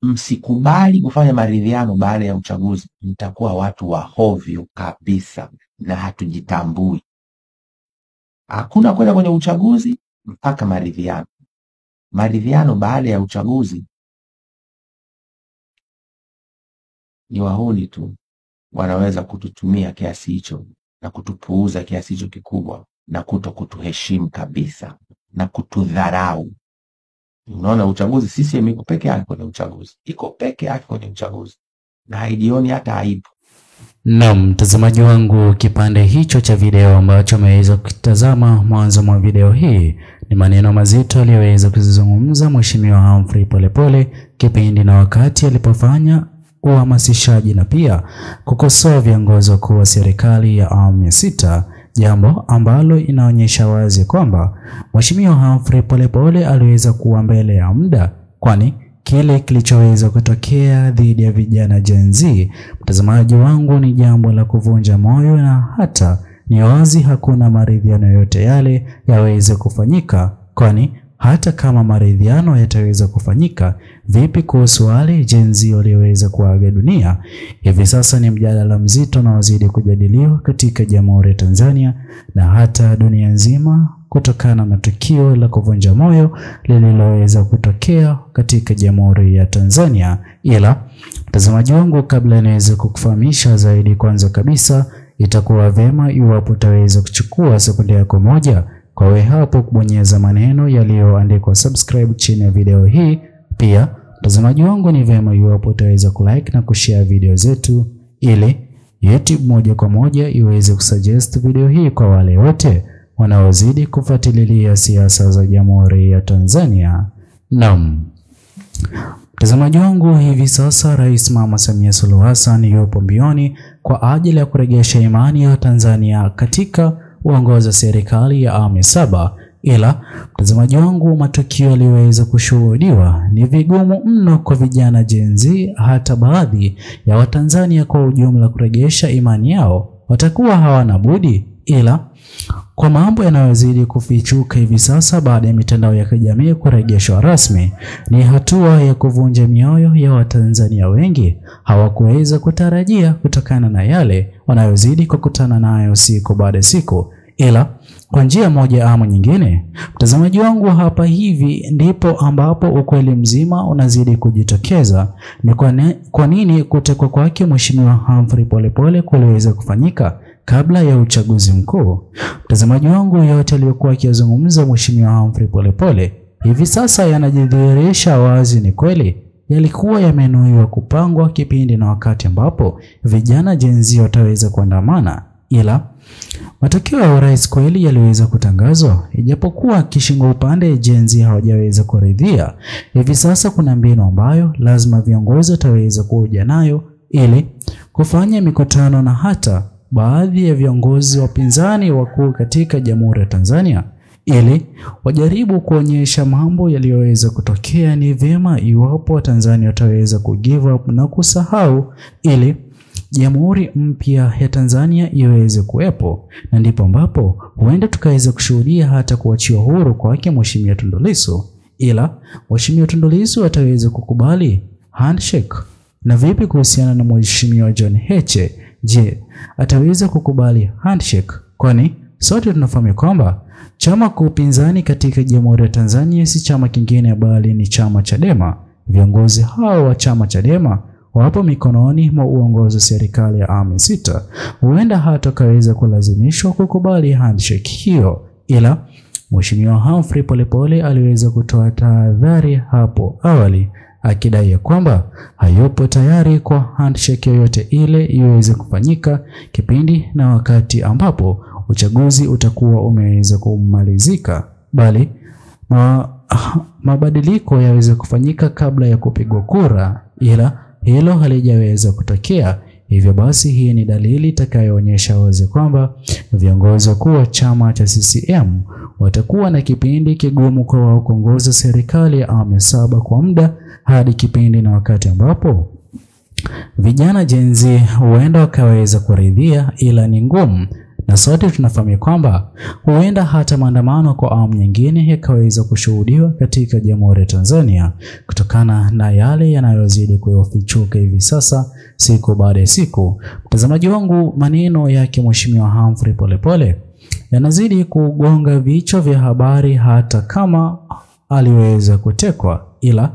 Msikubali kufanya maridhiano baada ya uchaguzi, mtakuwa watu wa hovyo kabisa na hatujitambui. Hakuna kwenda kwenye uchaguzi mpaka maridhiano. Maridhiano baada ya uchaguzi ni wahuni tu wanaweza kututumia kiasi hicho na kutupuuza kiasi hicho kikubwa na kutokutuheshimu kabisa na kutudharau. Unaona, uchaguzi CCM iko peke yake kwenye uchaguzi. Iko peke yake kwenye uchaguzi. Na haijioni hata aibu. Naam, mtazamaji wangu, kipande hicho cha video ambacho umeweza kutazama mwanzo mwa video hii ni maneno mazito aliyoweza kuzungumza Mheshimiwa Humphrey Polepole kipindi na wakati alipofanya uhamasishaji na pia kukosoa viongozi wakuu wa serikali ya awamu ya 6, jambo ambalo inaonyesha wazi kwamba Mheshimiwa Humphrey Polepole aliweza kuwa mbele ya muda, kwani kile kilichoweza kutokea dhidi ya vijana Gen Z, mtazamaji wangu, ni jambo la kuvunja moyo, na hata ni wazi hakuna maridhiano yote yale yaweze kufanyika, kwani hata kama maridhiano yataweza kufanyika, vipi kuhusu wale Gen Z walioweza kuaga dunia? Hivi sasa ni mjadala mzito na wazidi kujadiliwa katika Jamhuri ya Tanzania na hata dunia nzima kutokana na tukio la kuvunja moyo lililoweza kutokea katika Jamhuri ya Tanzania. Ila mtazamaji wangu, kabla niweze kukufahamisha zaidi, kwanza kabisa itakuwa vema iwapo utaweza kuchukua sekunde yako moja kwa wewe hapo kubonyeza maneno yaliyoandikwa subscribe chini ya video hii. Pia mtazamaji wangu, ni vema iwapo utaweza kulike na kushare video zetu ili YouTube moja kwa moja iweze kusuggest video hii kwa wale wote wanaozidi kufuatilia siasa za Jamhuri ya Tanzania. Naam, mtazamaji wangu, hivi sasa Rais Mama Samia Suluhu Hassan yupo mbioni kwa ajili ya kurejesha imani ya Tanzania katika uongozi wa serikali ya awamu ya 7. Ila mtazamaji wangu, matukio yaliyoweza kushuhudiwa ni vigumu mno kwa vijana Gen Z, hata baadhi ya Watanzania kwa ujumla kurejesha imani yao watakuwa hawana budi ila kwa mambo yanayozidi kufichuka hivi sasa baada ya mitandao ya kijamii kurejeshwa rasmi. Ni hatua ya kuvunja mioyo ya Watanzania wengi hawakuweza kutarajia kutokana na yale wanayozidi kukutana nayo siku baada siku. Ila kwa njia moja ama nyingine, mtazamaji wangu, hapa hivi ndipo ambapo ukweli mzima unazidi kujitokeza. Ni kwa nini kutekwa kwake Mheshimiwa Humphrey Polepole kuliweza kufanyika kabla ya uchaguzi mkuu. Mtazamaji wangu, yote aliyokuwa akizungumza Mheshimiwa Humphrey Polepole hivi sasa yanajidhihirisha wazi ni kweli yalikuwa yamenuiwa kupangwa kipindi na wakati ambapo vijana Gen Z wataweza kuandamana. Ila matokeo ya urais kweli yaliweza kutangazwa, ijapokuwa kishingo upande Gen Z hawajaweza kuridhia. Hivi sasa kuna mbinu ambayo lazima viongozi wataweza kuja nayo ili kufanya mikutano na hata baadhi ya viongozi wapinzani wakuu katika Jamhuri ya Tanzania ili wajaribu kuonyesha mambo yaliyoweza kutokea ni vyema iwapo Watanzania wataweza kugive up na kusahau ili Jamhuri mpya ya Tanzania iweze kuwepo. Na ndipo ambapo huenda tukaweza kushuhudia hata kuachiwa huru kwake Mheshimiwa Tundu Lissu. Ila Mheshimiwa Tundu Lissu ataweza kukubali handshake? Na vipi kuhusiana na Mheshimiwa John Heche? Je, ataweza kukubali handshake? Kwani sote tunafahamu kwamba chama kupinzani katika Jamhuri ya Tanzania si chama kingine bali ni chama Chadema. Viongozi hao wa chama Chadema wapo mikononi mwa uongozi wa serikali ya awamu ya 6. Huenda hata kaweza kulazimishwa kukubali handshake hiyo. Ila Mheshimiwa Humphrey Polepole aliweza kutoa tahadhari hapo awali akidai kwamba hayupo tayari kwa handshake yoyote ile iweze kufanyika kipindi na wakati ambapo uchaguzi utakuwa umeweza kumalizika, bali mabadiliko yaweze kufanyika kabla ya kupigwa kura. Ila hilo halijaweza kutokea. Hivyo basi hii ni dalili itakayoonyesha wazi kwamba viongozi wakuu wa chama cha CCM watakuwa na kipindi kigumu kwa kuongoza serikali ya awamu ya 7 kwa muda hadi kipindi na wakati ambapo vijana Gen Z huenda wakaweza kuridhia, ila ni ngumu Na sote tunafahamu kwamba huenda hata maandamano kwa awamu nyingine yakaweza kushuhudiwa katika Jamhuri ya Tanzania kutokana na yale yanayozidi kufichuka hivi sasa siku baada ya siku. Mtazamaji wangu, maneno yake Mheshimiwa Humphrey Polepole yanazidi kugonga vichwa vya habari hata kama aliweza kutekwa, ila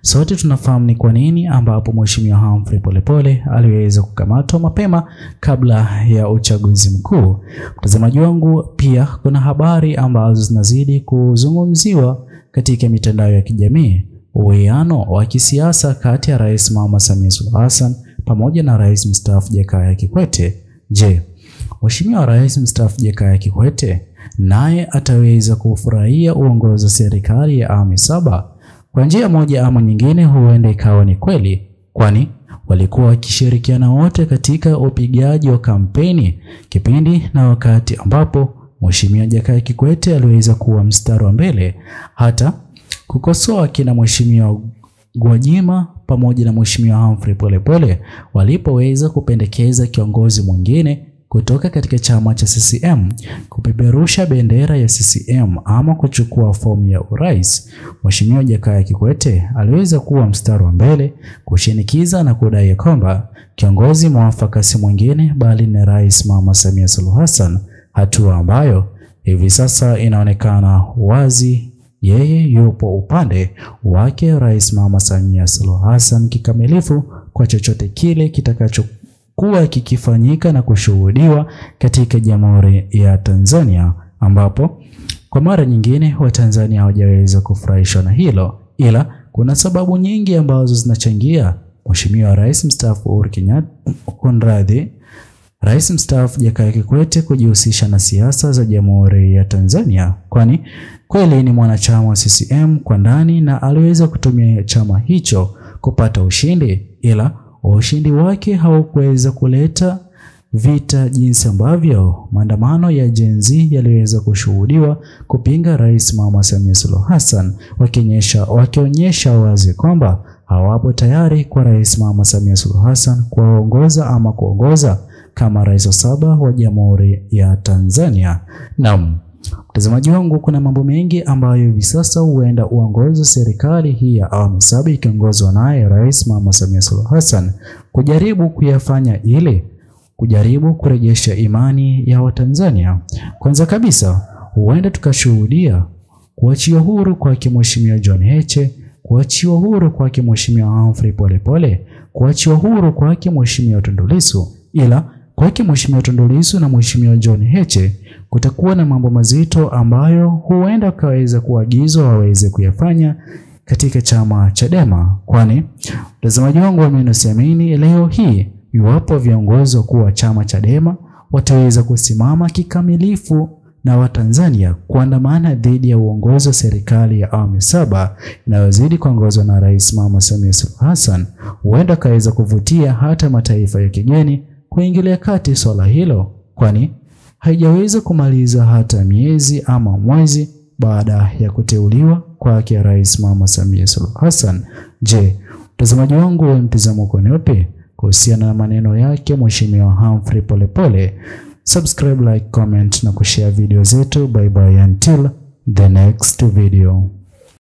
sote tunafahamu ni kwa nini ambapo Mheshimiwa Humphrey Polepole aliweza kukamatwa mapema kabla ya uchaguzi mkuu. Mtazamaji wangu, pia kuna habari ambazo zinazidi kuzungumziwa katika mitandao ya kijamii, uwiano wa kisiasa kati ya Rais Mama Samia Suluhu Hassan pamoja na Rais mstaafu Jakaya Kikwete. Je, Mheshimiwa Rais mstaafu Jakaya Kikwete naye ataweza kufurahia uongozi wa serikali ya awamu 7? Kwa njia moja ama nyingine huenda ikawa ni kweli, kwani walikuwa wakishirikiana wote katika upigaji wa kampeni kipindi na wakati ambapo Mheshimiwa Jakaya Kikwete aliweza kuwa mstari wa mbele hata kukosoa kina Mheshimiwa Gwajima pamoja na Mheshimiwa Humphrey Polepole walipoweza kupendekeza kiongozi mwingine kutoka katika chama cha CCM kupeperusha bendera ya CCM ama kuchukua fomu ya urais. Mheshimiwa Jakaya Kikwete aliweza kuwa mstari wa mbele kushinikiza na kudai kwamba kiongozi mwafaka si mwingine bali ni Rais Mama Samia Suluhu Hassan, hatua ambayo hivi sasa inaonekana wazi yeye yupo upande wake Rais Mama Samia Suluhu Hassan kikamilifu kwa chochote kile kitakachokuwa kikifanyika na kushuhudiwa katika Jamhuri ya Tanzania, ambapo kwa mara nyingine Watanzania hawajaweza kufurahishwa na hilo, ila kuna sababu nyingi ambazo zinachangia Mheshimiwa Rais mstaafu Uhuru Kenyatta Rais mstaafu Jakaya Kikwete kujihusisha na siasa za Jamhuri ya Tanzania, kwani kweli ni mwanachama wa CCM kwa ndani na aliweza kutumia chama hicho kupata ushindi, ila ushindi wake haukuweza kuleta vita jinsi ambavyo maandamano ya Gen Z yaliweza kushuhudiwa kupinga Rais Mama Samia Suluhu Hassan, wakionyesha wazi kwamba hawapo tayari kwa Rais Mama Samia Suluhu Hassan kuongoza kama rais wa 7 wa Jamhuri ya Tanzania. Naam, mtazamaji wangu, kuna mambo mengi ambayo hivi sasa huenda uongozi wa serikali hii ya awamu 7 ikiongozwa naye Rais Mama Samia Suluhu Hassan kujaribu kuyafanya ili kujaribu kurejesha imani ya Watanzania. Kwanza kabisa, huenda tukashuhudia kuachiwa huru kwa Mheshimiwa John Heche, kuachiwa huru kwa Mheshimiwa Humphrey Polepole, kuachiwa huru kwa Mheshimiwa Tundu Lissu, ila kwa Mheshimiwa Tundu Lissu na Mheshimiwa John Heche kutakuwa na mambo mazito ambayo huenda kaweza kuagizwa waweze kuyafanya katika chama Chadema, kwani mtazamaji wangu wamenosiamini leo hii iwapo viongozi wakuu wa chama Chadema wataweza kusimama kikamilifu na Watanzania kuandamana dhidi ya uongozi wa serikali ya awamu 7 inayozidi kuongozwa na Rais Mama Samia Suluhu Hassan, huenda kaweza kuvutia hata mataifa ya kigeni kuingilia kati swala hilo, kwani haijaweza kumaliza hata miezi ama mwezi baada ya kuteuliwa kwake Rais Mama Samia Suluhu Hassan. Je, mtazamaji wangu mtazamo wako ni upi kuhusiana na maneno yake Mheshimiwa Humphrey Polepole? Subscribe, like, comment na kushare video zetu. Bye bye until the next video.